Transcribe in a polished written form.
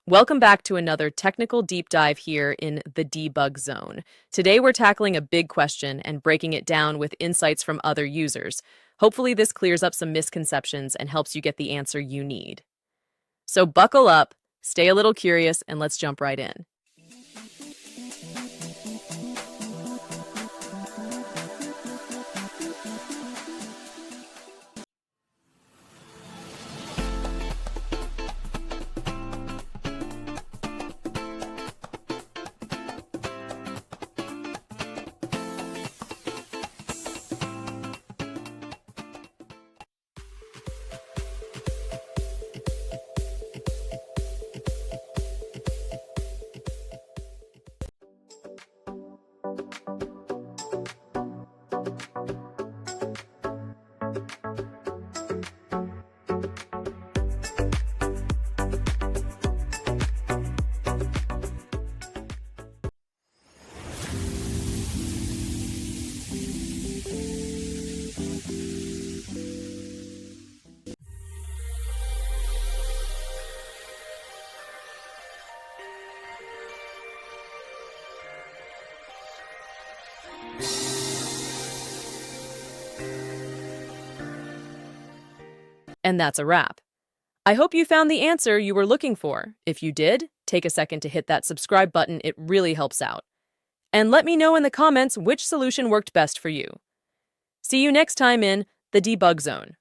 Welcome back to another technical deep dive here in the debug zone. Today we're tackling a big question and breaking it down with insights from other users. Hopefully this clears up some misconceptions and helps you get the answer you need. So buckle up, stay a little curious, and let's jump right in. And that's a wrap. I hope you found the answer you were looking for. If you did, take a second to hit that subscribe button. It really helps out. And let me know in the comments which solution worked best for you. See you next time in the debug zone.